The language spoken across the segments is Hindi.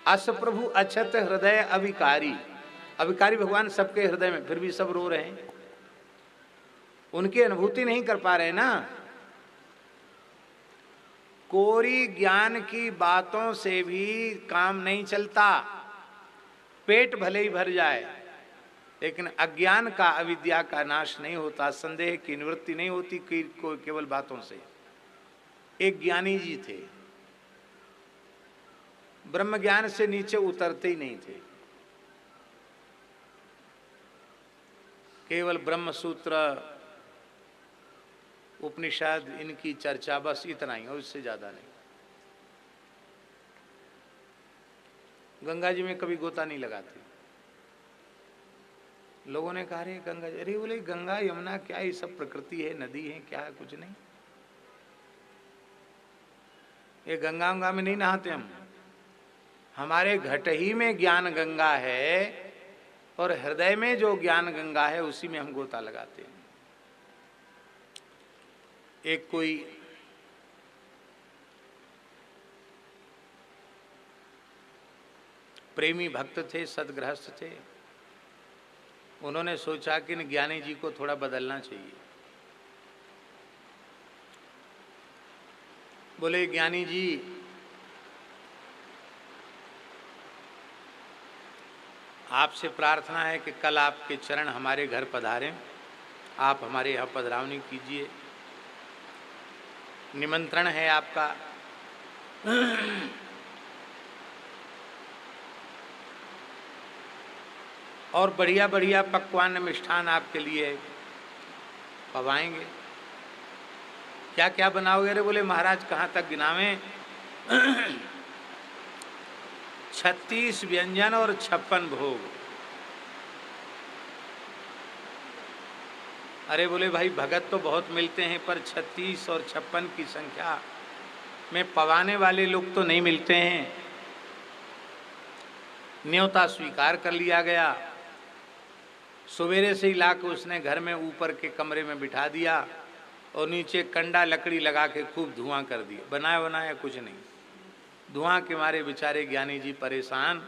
अस प्रभु अछत हृदय अविकारी। अविकारी भगवान सबके हृदय में, फिर भी सब रो रहे हैं, उनकी अनुभूति नहीं कर पा रहे ना। कोरी ज्ञान की बातों से भी काम नहीं चलता, पेट भले ही भर जाए लेकिन अज्ञान का, अविद्या का नाश नहीं होता, संदेह की निवृत्ति नहीं होती केवल बातों से। एक ज्ञानी जी थे, ब्रह्म ज्ञान से नीचे उतरते ही नहीं थे, केवल ब्रह्म सूत्र, उपनिषद, इनकी चर्चा, बस इतना ही और इससे ज्यादा नहीं। गंगा जी में कभी गोता नहीं लगाते। लोगों ने कहा रे गंगा जी, अरे बोले गंगा यमुना क्या, ये सब प्रकृति है, नदी है, क्या कुछ नहीं, ये गंगा गंगा में नहीं नहाते हम, हमारे घट ही में ज्ञान गंगा है और हृदय में जो ज्ञान गंगा है उसी में हम गोता लगाते हैं। एक कोई प्रेमी भक्त थे, सदगृहस्थ थे, उन्होंने सोचा कि इन ज्ञानी जी को थोड़ा बदलना चाहिए। बोले ज्ञानी जी, आपसे प्रार्थना है कि कल आपके चरण हमारे घर पधारें, आप हमारे यहाँ पधरावनी कीजिए, निमंत्रण है आपका। और बढ़िया बढ़िया पकवान मिष्ठान आपके लिए पवाएंगे। क्या क्या बनाओगे? अरे बोले महाराज कहाँ तक गिनावें, 36 व्यंजन और 56 भोग। अरे बोले भाई भगत तो बहुत मिलते हैं पर 36 और 56 की संख्या में पवाने वाले लोग तो नहीं मिलते हैं। न्योता स्वीकार कर लिया गया। सवेरे से ही लाकर उसने घर में ऊपर के कमरे में बिठा दिया और नीचे कंडा लकड़ी लगा के खूब धुआं कर दिया। बनाया बनाया कुछ नहीं, धुआं के मारे बेचारे ज्ञानी जी परेशान।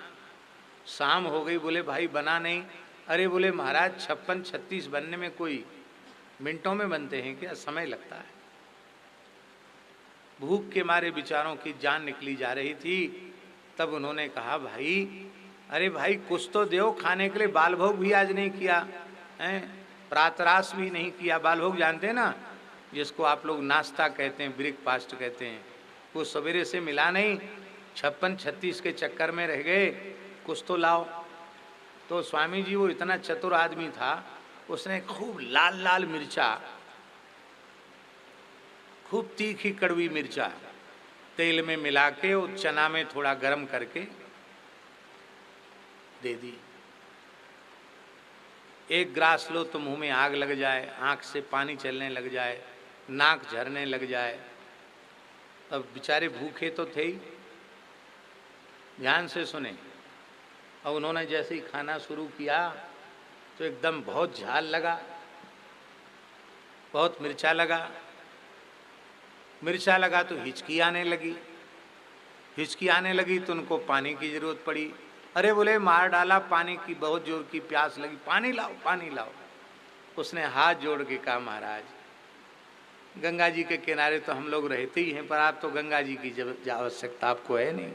शाम हो गई, बोले भाई बना नहीं। अरे बोले महाराज 56-36 बनने में कोई मिनटों में बनते हैं क्या, समय लगता है। भूख के मारे बेचारों की जान निकली जा रही थी। तब उन्होंने कहा भाई, अरे भाई कुछ तो दो खाने के लिए, बाल भोग भी आज नहीं किया है, प्रातराश भी नहीं किया। बाल भोग जानते हैं ना, जिसको आप लोग नाश्ता कहते हैं, ब्रेकफास्ट कहते हैं, वो सवेरे से मिला नहीं, 56-36 के चक्कर में रह गए, कुछ तो लाओ। तो स्वामी जी वो इतना चतुर आदमी था, उसने खूब लाल लाल मिर्चा, खूब तीखी कड़वी मिर्चा तेल में मिला के और चना में थोड़ा गर्म करके दे दी। एक ग्रास लो तो मुंह में आग लग जाए, आंख से पानी चलने लग जाए, नाक झरने लग जाए। अब बेचारे भूखे तो थे ही, ध्यान से सुने। और उन्होंने जैसे ही खाना शुरू किया तो एकदम बहुत झाल लगा, बहुत मिर्चा लगा। मिर्चा लगा तो हिचकी आने लगी, हिचकी आने लगी तो उनको पानी की जरूरत पड़ी। अरे बोले मार डाला, पानी की बहुत जोर की प्यास लगी, पानी लाओ पानी लाओ। उसने हाथ जोड़ के कहा महाराज, गंगा जी के किनारे तो हम लोग रहते ही हैं, पर आप तो गंगा जी की आवश्यकता आपको है नहीं।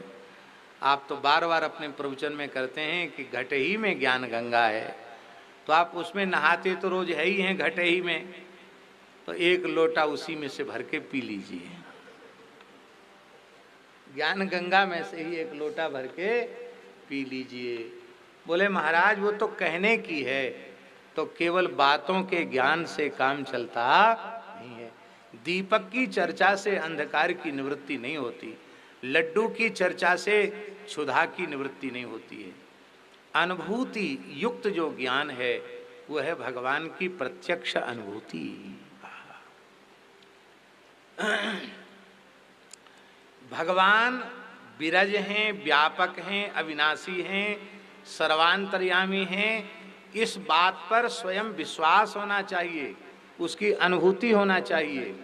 आप तो बार बार अपने प्रवचन में करते हैं कि घट ही में ज्ञान गंगा है, तो आप उसमें नहाते तो रोज है ही हैं घट ही में, तो एक लोटा उसी में से भर के पी लीजिए। ज्ञान गंगा में से ही एक लोटा भर के पी लीजिए। बोले महाराज वो तो कहने की है, तो केवल बातों के ज्ञान से काम चलता नहीं है। दीपक की चर्चा से अंधकार की निवृत्ति नहीं होती, लड्डू की चर्चा से क्षुधा की निवृत्ति नहीं होती है। अनुभूति युक्त जो ज्ञान है वो है भगवान की प्रत्यक्ष अनुभूति। भगवान विरज हैं, व्यापक हैं, अविनाशी हैं, सर्वांतर्यामी हैं, इस बात पर स्वयं विश्वास होना चाहिए, उसकी अनुभूति होना चाहिए,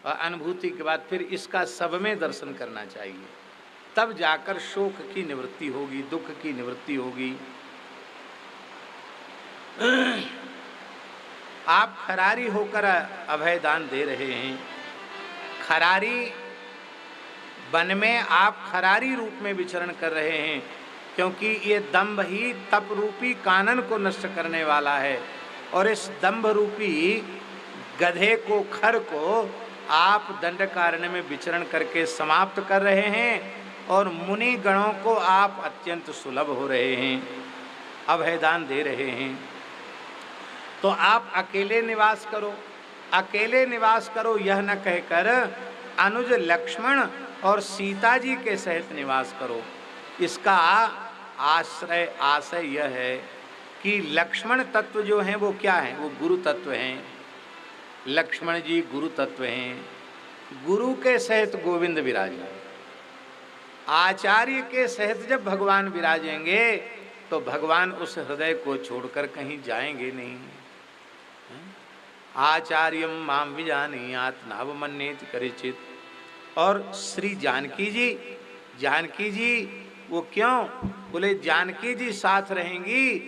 और अनुभूति के बाद फिर इसका सब में दर्शन करना चाहिए। तब जाकर शोक की निवृत्ति होगी, दुख की निवृत्ति होगी। आप खरारी होकर अभयदान दे रहे हैं। खरारी वन में आप खरारी रूप में विचरण कर रहे हैं, क्योंकि ये दंभ ही तप रूपी कानन को नष्ट करने वाला है। और इस दंभ रूपी गधे को, खर को आप दंडकारण्य में विचरण करके समाप्त कर रहे हैं, और मुनि गणों को आप अत्यंत सुलभ हो रहे हैं, अभयदान दे रहे हैं। तो आप अकेले निवास करो, अकेले निवास करो, यह न कहकर अनुज लक्ष्मण और सीता जी के सहित निवास करो। इसका आशय यह है कि लक्ष्मण तत्व जो हैं वो क्या हैं? वो गुरु तत्व हैं। लक्ष्मण जी गुरु तत्व हैं। गुरु के सहित गोविंद विराजे, आचार्य के सहित जब भगवान विराजेंगे तो भगवान उस हृदय को छोड़कर कहीं जाएंगे नहीं। आचार्यम माम विजानीयात नावमन्येति करिचित। और श्री जानकी जी वो क्यों? बोले जानकी जी साथ रहेंगी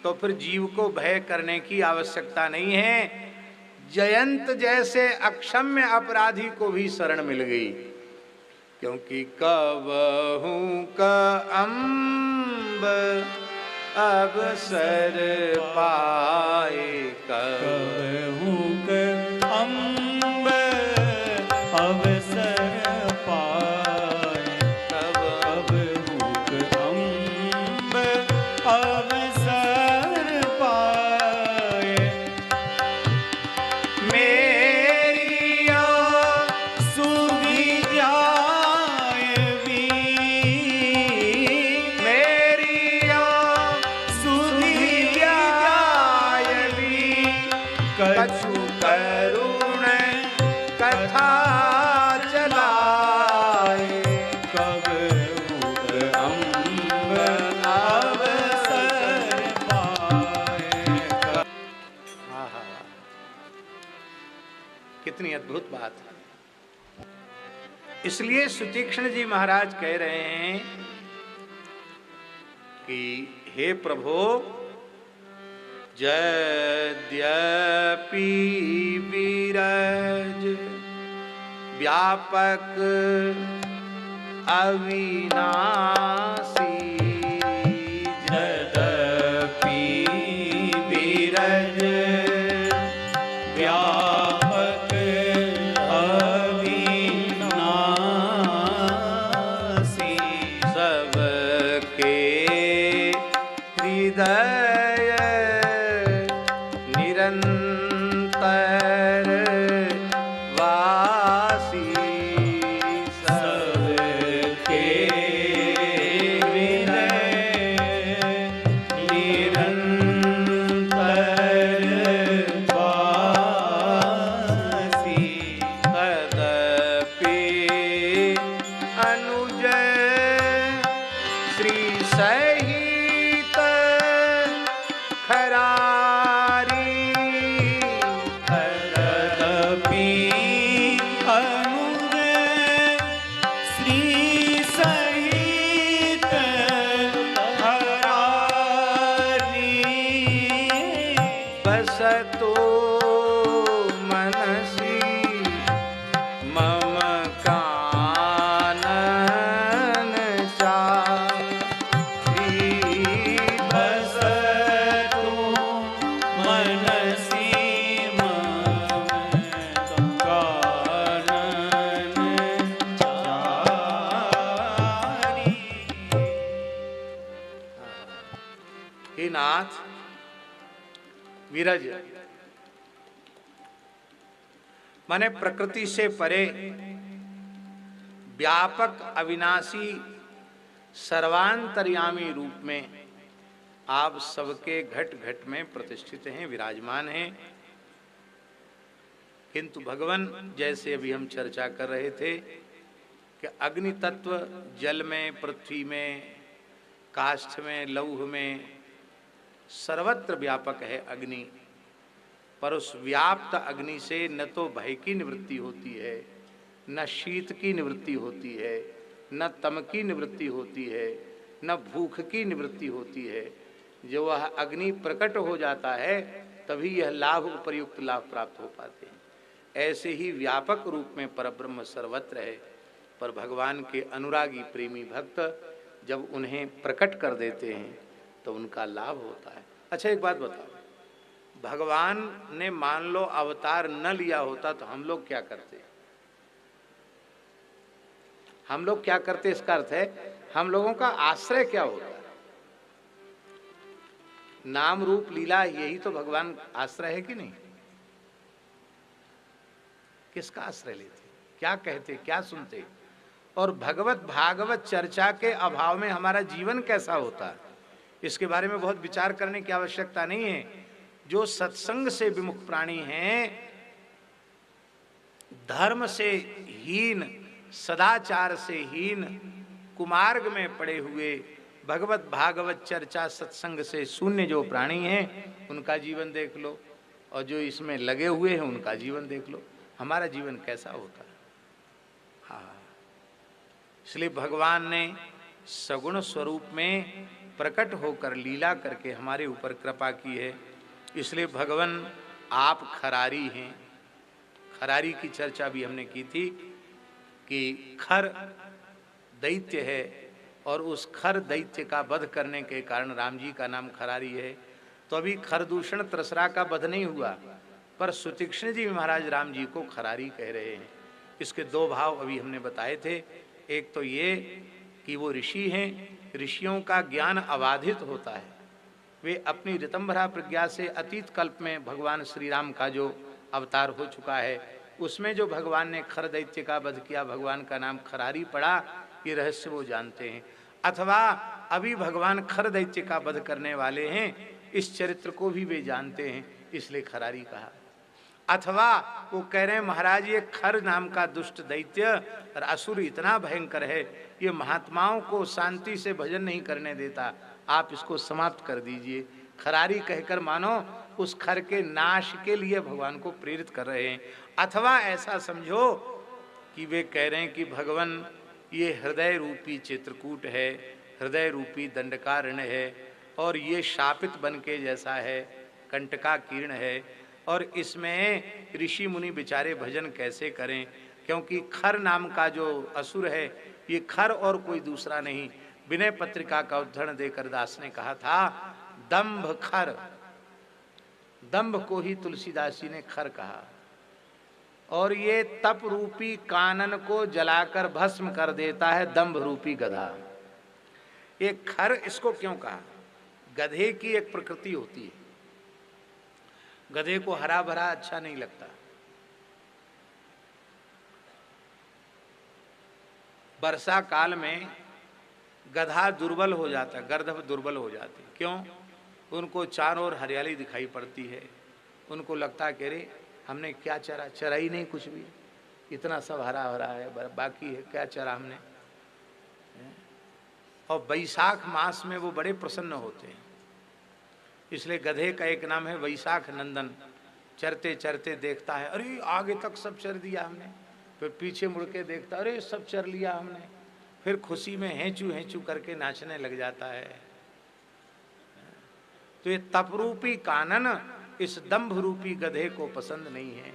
तो फिर जीव को भय करने की आवश्यकता नहीं है। जयंत जैसे अक्षम्य अपराधी को भी शरण मिल गई, क्योंकि कबहू का अम्ब अवसर पाए, कबहू का अम्ब अवसर पाए, कबहू का अम्ब अवसर पाए। मेरी सुधि जाए भी, मेरी सुधि जाए भी, कछु करुण कथा चलाए, कबहू का अम्ब अवसर पाए। आहा, कितनी अद्भुत बात है। इसलिए सुतीक्ष्ण जी महाराज कह रहे हैं कि हे प्रभु, यद्यपि विरज व्यापक अविनाशी, यद्यपि विरज व्यापक अविनाशी, सबके हृदय निरंतर वासी, सबके हृदय निरंतर वासी। तदपि अनुज श्री सहित खरारी, तदपि अनुज श्री सहित हरारी, बसतो मनसी मम कानन चाही, बसतु मनसि मम कानन चारी। हे नाथ विरज, माने प्रकृति से परे, व्यापक अविनाशी सर्वांतर्यामी रूप में आप सबके घट घट में प्रतिष्ठित हैं, विराजमान हैं। किंतु भगवान, जैसे अभी हम चर्चा कर रहे थे कि अग्नि तत्व जल में, पृथ्वी में, काष्ठ में, लौह में सर्वत्र व्यापक है अग्नि। पर उस व्याप्त अग्नि से न तो भय की निवृत्ति होती है, न शीत की निवृत्ति होती है, न तम की निवृत्ति होती है, न भूख की निवृत्ति होती है। जो वह अग्नि प्रकट हो जाता है तभी यह लाभ उपयुक्त लाभ प्राप्त हो पाते हैं। ऐसे ही व्यापक रूप में परब्रह्म सर्वत्र है, पर भगवान के अनुरागी प्रेमी भक्त जब उन्हें प्रकट कर देते हैं तो उनका लाभ होता है। अच्छा एक बात बताओ, भगवान ने मान लो अवतार न लिया होता तो हम लोग क्या करते? हम लोग क्या करते इसका अर्थ है हम लोगों का आश्रय क्या होता? नाम रूप लीला यही तो भगवान आश्रय है कि नहीं? किसका आश्रय लेते, क्या कहते, क्या सुनते? और भगवत भागवत चर्चा के अभाव में हमारा जीवन कैसा होता है, इसके बारे में बहुत विचार करने की आवश्यकता नहीं है। जो सत्संग से विमुख प्राणी हैं, धर्म से हीन, सदाचार से हीन, कुमार्ग में पड़े हुए, भगवत भागवत चर्चा सत्संग से शून्य जो प्राणी हैं उनका जीवन देख लो, और जो इसमें लगे हुए हैं उनका जीवन देख लो, हमारा जीवन कैसा होता है। हाँ, इसलिए भगवान ने सगुण स्वरूप में प्रकट होकर लीला करके हमारे ऊपर कृपा की है। इसलिए भगवान आप खरारी हैं। खरारी की चर्चा भी हमने की थी कि खर दैत्य है और उस खर दैत्य का वध करने के कारण राम जी का नाम खरारी है। तो अभी खरदूषण त्रसरा का वध नहीं हुआ, पर सुतीक्ष्ण जी महाराज राम जी को खरारी कह रहे हैं। इसके दो भाव अभी हमने बताए थे। एक तो ये कि वो ऋषि हैं, ऋषियों का ज्ञान अबाधित होता है, वे अपनी ऋतंभरा प्रज्ञा से अतीत कल्प में भगवान श्री राम का जो अवतार हो चुका है उसमें जो भगवान ने खर दैत्य का वध किया, भगवान का नाम खरारी पड़ा, ये रहस्य वो जानते हैं। अथवा अभी भगवान खर दैत्य का वध करने वाले हैं, इस चरित्र को भी वे जानते हैं, इसलिए खरारी कहा। अथवा वो कह रहे हैं महाराज ये खर नाम का दुष्ट दैत्य और असुर इतना भयंकर है, ये महात्माओं को शांति से भजन नहीं करने देता, आप इसको समाप्त कर दीजिए। खरारी कहकर मानो उस खर के नाश के लिए भगवान को प्रेरित कर रहे हैं। अथवा ऐसा समझो कि वे कह रहे हैं कि भगवान ये हृदय रूपी चित्रकूट है, हृदय रूपी दंडकारण्य है, और ये शापित बन के जैसा है, कंटका कीर्ण है, और इसमें ऋषि मुनि बेचारे भजन कैसे करें, क्योंकि खर नाम का जो असुर है ये खर और कोई दूसरा नहीं। विनय पत्रिका का उदाहरण देकर दास ने कहा था दंभ खर, दंभ को ही तुलसीदास जी ने खर कहा, और ये तप रूपी कानन को जलाकर भस्म कर देता है दंभ रूपी गधा। ये खर इसको क्यों कहा? गधे की एक प्रकृति होती है, गधे को हरा भरा अच्छा नहीं लगता। वर्षा काल में गधा दुर्बल हो जाता, गर्दभ दुर्बल हो जाते। क्यों? उनको चारों ओर हरियाली दिखाई पड़ती है, उनको लगता है कि अरे हमने क्या चरा, चरा ही नहीं कुछ भी, इतना सब हरा भरा है, बाकी है क्या चरा हमने। और वैशाख मास में वो बड़े प्रसन्न होते हैं, इसलिए गधे का एक नाम है वैशाख नंदन। चरते चरते देखता है अरे आगे तक सब चर दिया हमने, फिर पीछे मुड़ के देखता अरे सब चर लिया हमने, फिर खुशी में हेंचू हेंचू करके नाचने लग जाता है। तो ये तपरूपी कानन इस दंभ रूपी गधे को पसंद नहीं है,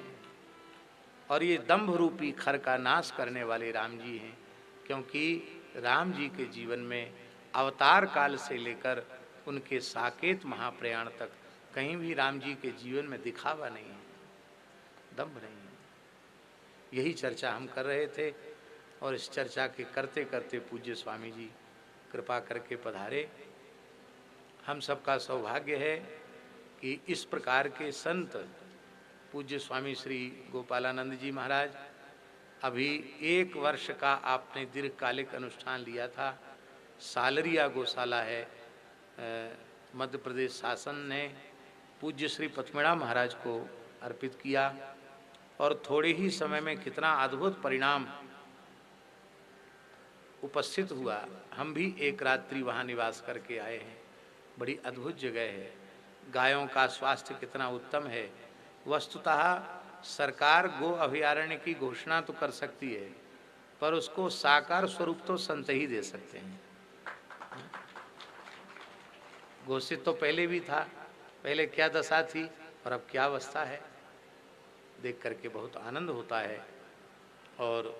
और ये दंभ रूपी खर का नाश करने वाले राम जी हैं। क्योंकि राम जी के जीवन में अवतार काल से लेकर उनके साकेत महाप्रयाण तक कहीं भी राम जी के जीवन में दिखावा नहीं है, दंभ नहीं है। यही चर्चा हम कर रहे थे, और इस चर्चा के करते करते पूज्य स्वामी जी कृपा करके पधारे। हम सबका सौभाग्य है कि इस प्रकार के संत पूज्य स्वामी श्री गोपालानंद जी महाराज, अभी 1 वर्ष का आपने दीर्घकालिक अनुष्ठान लिया था। सालरिया गौशाला है, मध्य प्रदेश शासन ने पूज्य श्री पथमेड़ा महाराज को अर्पित किया, और थोड़े ही समय में कितना अद्भुत परिणाम उपस्थित हुआ। हम भी एक रात्रि वहाँ निवास करके आए हैं, बड़ी अद्भुत जगह है। गायों का स्वास्थ्य कितना उत्तम है। वस्तुतः सरकार गो अभयारण्य की घोषणा तो कर सकती है, पर उसको साकार स्वरूप तो संत ही दे सकते हैं। घोषित तो पहले भी था, पहले क्या दशा थी और अब क्या अवस्था है, देख करके बहुत आनंद होता है। और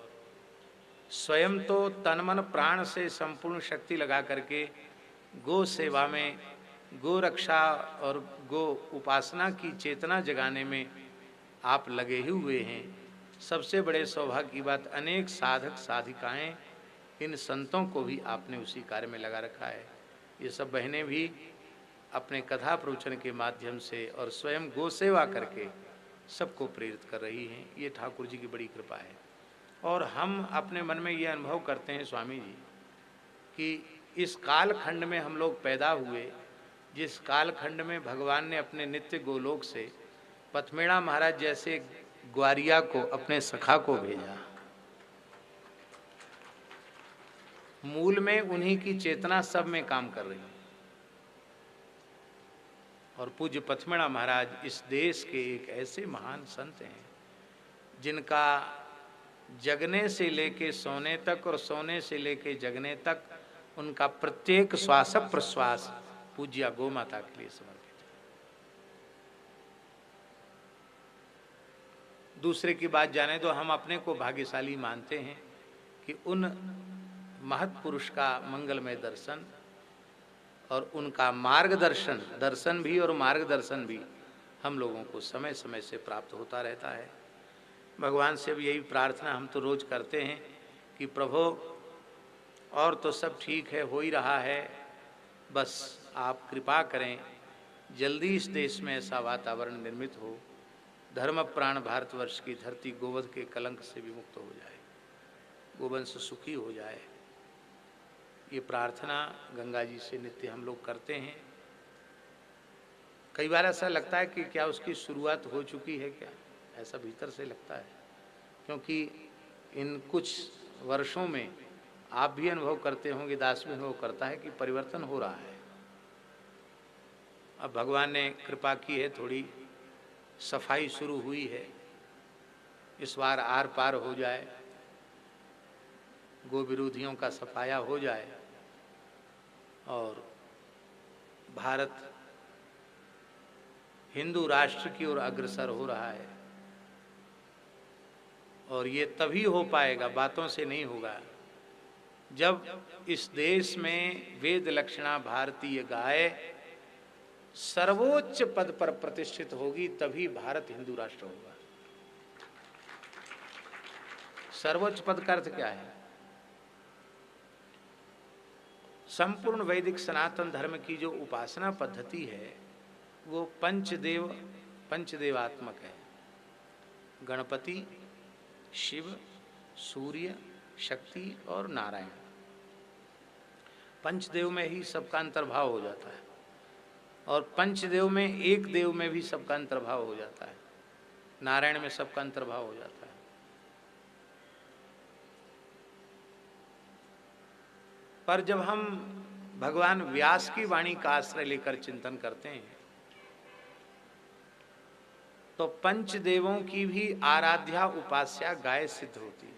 स्वयं तो तन मन प्राण से संपूर्ण शक्ति लगा करके गो सेवा में, गो रक्षा और गो उपासना की चेतना जगाने में आप लगे ही हुए हैं। सबसे बड़े सौभाग्य की बात, अनेक साधक साधिकाएं, इन संतों को भी आपने उसी कार्य में लगा रखा है। ये सब बहनें भी अपने कथा प्रवचन के माध्यम से और स्वयं गो सेवा करके सबको प्रेरित कर रही हैं। ये ठाकुर जी की बड़ी कृपा है। और हम अपने मन में ये अनुभव करते हैं स्वामी जी कि इस कालखंड में हम लोग पैदा हुए, जिस कालखंड में भगवान ने अपने नित्य गोलोक से पथमेड़ा महाराज जैसे ग्वारिया को, अपने सखा को भेजा, मूल में उन्हीं की चेतना सब में काम कर रही है। और पूज्य पथमेड़ा महाराज इस देश के एक ऐसे महान संत हैं जिनका जगने से लेके सोने तक और सोने से लेके जगने तक उनका प्रत्येक श्वास प्रश्वास पूज्य गौ माता के लिए समर्पित है। दूसरे की बात जाने दो, हम अपने को भाग्यशाली मानते हैं कि उन महत पुरुष का मंगलमय दर्शन और उनका मार्गदर्शन, दर्शन भी और मार्गदर्शन भी हम लोगों को समय समय से प्राप्त होता रहता है। भगवान से भी यही प्रार्थना हम तो रोज करते हैं कि प्रभु और तो सब ठीक है, हो ही रहा है, बस आप कृपा करें, जल्दी इस देश में ऐसा वातावरण निर्मित हो, धर्म प्राण भारतवर्ष की धरती गोवध के कलंक से भी मुक्त हो जाए, गोवंश सुखी हो जाए। ये प्रार्थना गंगा जी से नित्य हम लोग करते हैं। कई बार ऐसा लगता है कि क्या उसकी शुरुआत हो चुकी है क्या, ऐसा भीतर से लगता है, क्योंकि इन कुछ वर्षों में आप भी अनुभव करते होंगे, दास भी अनुभव करता है कि परिवर्तन हो रहा है। अब भगवान ने कृपा की है, थोड़ी सफाई शुरू हुई है, इस बार आर पार हो जाए, गो विरोधियों का सफाया हो जाए और भारत हिंदू राष्ट्र की ओर अग्रसर हो रहा है। और ये तभी हो पाएगा, बातों से नहीं होगा, जब इस देश में वेद लक्षणा भारतीय गाय सर्वोच्च पद पर प्रतिष्ठित होगी, तभी भारत हिंदू राष्ट्र होगा। सर्वोच्च पद का अर्थ क्या है? संपूर्ण वैदिक सनातन धर्म की जो उपासना पद्धति है वो पंचदेवात्मक है। गणपति, शिव, सूर्य, शक्ति और नारायण, पंचदेव में ही सबका अंतर्भाव हो जाता है। और पंचदेव में एक देव में भी सबका अंतर्भाव हो जाता है, नारायण में सबका अंतर्भाव हो जाता है। पर जब हम भगवान व्यास की वाणी का आश्रय लेकर चिंतन करते हैं तो पंचदेवों की भी आराध्या उपास्या गाय सिद्ध होती है।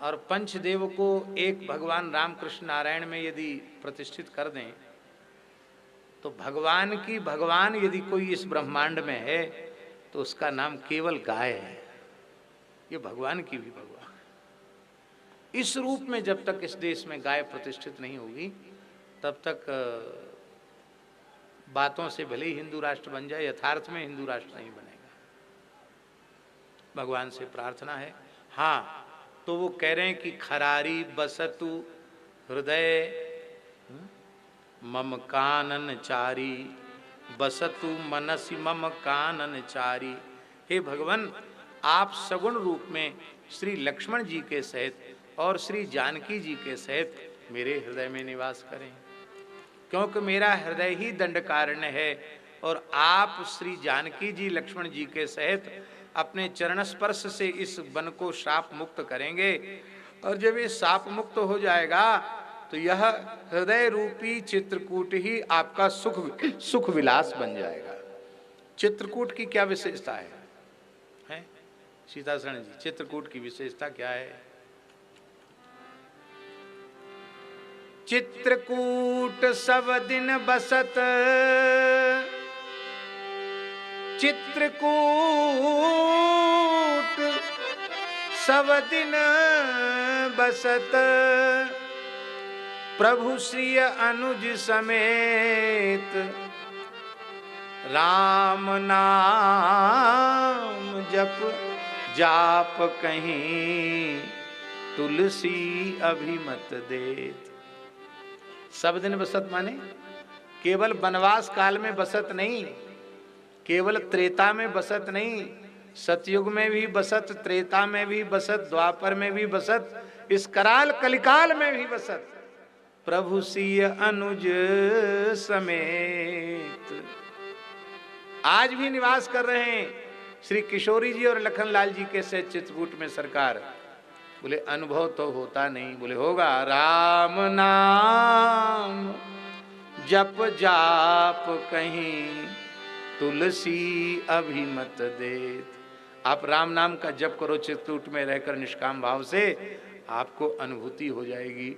और पंचदेव को एक भगवान रामकृष्ण नारायण में यदि प्रतिष्ठित कर दें तो भगवान यदि कोई इस ब्रह्मांड में है तो उसका नाम केवल गाय है। ये भगवान की भी भगवान। इस रूप में जब तक इस देश में गाय प्रतिष्ठित नहीं होगी तब तक बातों से भले ही हिंदू राष्ट्र बन जाए, यथार्थ में हिंदू राष्ट्र नहीं बनेगा। भगवान से प्रार्थना है। हाँ, तो वो कह रहे हैं कि खरारी बसतु हृदय मम कानन चारी, बसतु मनसि मम कानन चारी। हे भगवान, आप सगुण रूप में श्री लक्ष्मण जी के सहित और श्री जानकी जी के सहित मेरे हृदय में निवास करें, क्योंकि मेरा हृदय ही दंडकारण्य है और आप श्री जानकी जी लक्ष्मण जी के सहित अपने चरण स्पर्श से इस वन को शाप मुक्त करेंगे। और जब ये शाप मुक्त हो जाएगा तो यह हृदय रूपी चित्रकूट ही आपका सुख विलास बन जाएगा। चित्रकूट की क्या विशेषता है? सीताशरण जी, चित्रकूट की विशेषता क्या है? चित्रकूट सब दिन बसत, चित्रकूट सब दिन बसत, प्रभु श्री अनुज समेत, राम नाम जप जाप कहीं, तुलसी अभिमत देत। सब दिन बसत माने केवल वनवास काल में बसत नहीं, केवल त्रेता में बसत नहीं, सतयुग में भी बसत, त्रेता में भी बसत, द्वापर में भी बसत, इस कराल कलिकाल में भी बसत, प्रभु सिय अनुज समेत। आज भी निवास कर रहे हैं श्री किशोरी जी और लखनलाल जी के से चित्रकूट में सरकार। बोले अनुभव तो होता नहीं, बोले होगा। राम नाम जप जाप कहीं, तुलसी अभिमत देत। आप राम नाम का जप करो चित्रकूट में रहकर निष्काम भाव से, आपको अनुभूति हो जाएगी।